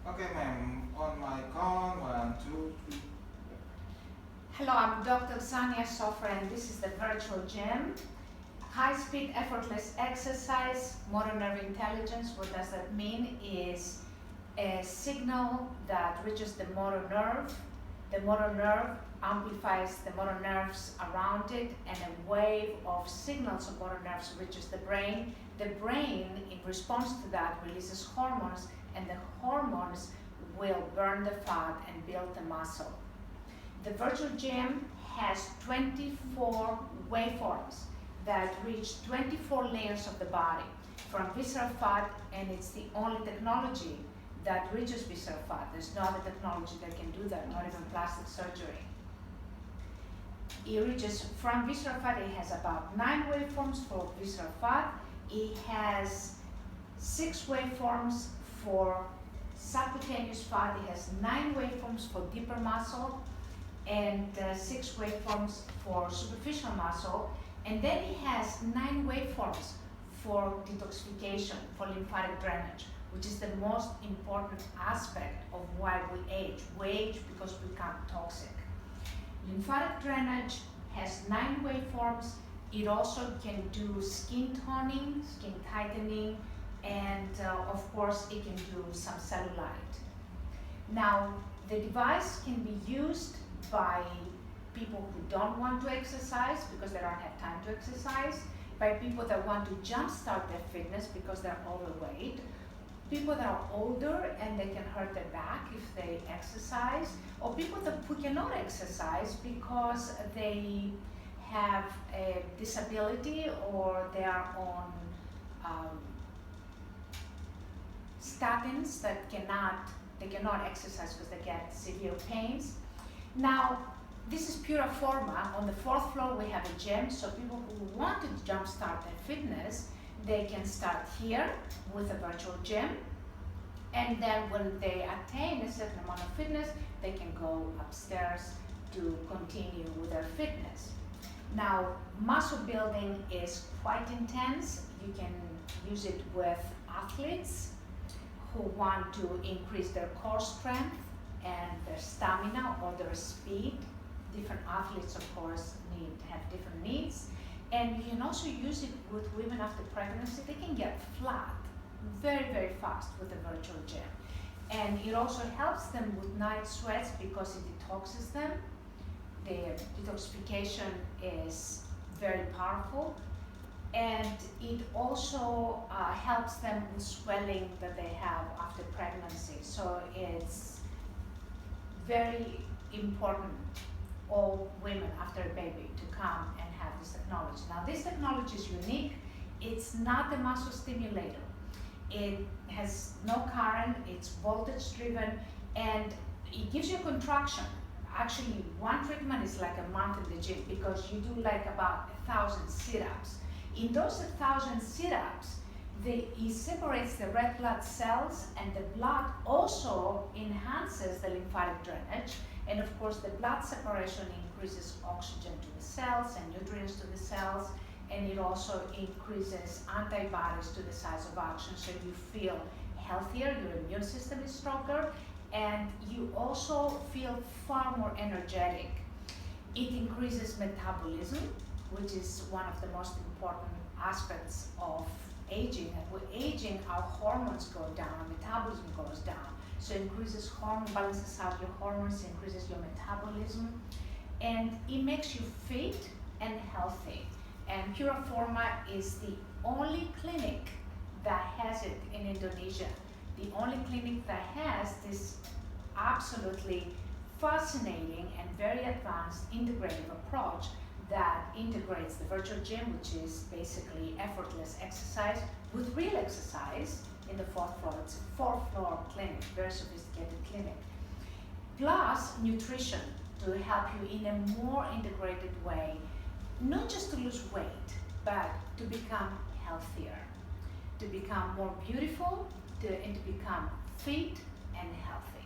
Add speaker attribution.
Speaker 1: Okay, ma'am. On my count, 1, 2, 3.
Speaker 2: Hello, I'm Dr. Xania Sofra, and this is the virtual gym. High-speed, effortless exercise, motor nerve intelligence. What does that mean? Is a signal that reaches the motor nerve. The motor nerve amplifies the motor nerves around it, and a wave of signals of motor nerves reaches the brain. The brain, in response to that, releases hormones, and the hormones will burn the fat and build the muscle. The virtual gym has 24 waveforms that reach 24 layers of the body from visceral fat, and it's the only technology that reaches visceral fat. There's no other technology that can do that, not even plastic surgery. It reaches from visceral fat. It has about 9 waveforms for visceral fat. It has 6 waveforms for subcutaneous fat. It has 9 waveforms for deeper muscle, and 6 waveforms for superficial muscle. And then it has 9 waveforms for detoxification, for lymphatic drainage, which is the most important aspect of why we age. We age because we become toxic. Lymphatic drainage has 9 waveforms. It also can do skin toning, skin tightening, and of course it can do some cellulite. Now, the device can be used by people who don't want to exercise because they don't have time to exercise, by people that want to jumpstart their fitness because they're overweight, people that are older and they can hurt their back if they exercise, or people who cannot exercise because they have a disability or they are on statins that they cannot exercise because they get severe pains. Now, this is pura forma. On the 4th floor, we have a gym, so people who want to jumpstart their fitness, they can start here with a virtual gym, and then when they attain a certain amount of fitness, they can go upstairs to continue with their fitness. Now, muscle building is quite intense. You can use it with athletes who want to increase their core strength and their stamina or their speed. Different athletes, of course, have different needs. And you can also use it with women after pregnancy. They can get flat very, very fast with the virtual gym. And it also helps them with night sweats because it detoxes them. The detoxification is very powerful. And it also helps them with swelling that they have after pregnancy. So it's very important, all women after a baby, to come and have this technology. Now, this technology is unique. It's not a muscle stimulator. It has no current, it's voltage driven, and it gives you a contraction. Actually, one treatment is like a month in the gym because you do like about 1,000 sit-ups. In those 1,000 sit-ups, it separates the red blood cells, and the blood also enhances the lymphatic drainage. And of course, the blood separation increases oxygen to the cells and nutrients to the cells, and it also increases antibodies to the size of action, so you feel healthier, your immune system is stronger, and you also feel far more energetic. It increases metabolism, which is one of the most important aspects of aging. And with aging, our hormones go down, our metabolism goes down. So it increases hormone, balances out your hormones, increases your metabolism, and it makes you fit and healthy. And Pura Forma is the only clinic that has it in Indonesia. The only clinic that has this absolutely fascinating and very advanced integrative approach that integrates the virtual gym, which is basically effortless exercise, with real exercise in the 4th floor. It's a 4th floor clinic, very sophisticated clinic. Plus nutrition to help you in a more integrated way, not just to lose weight, but to become healthier, to become more beautiful, and to become fit and healthy.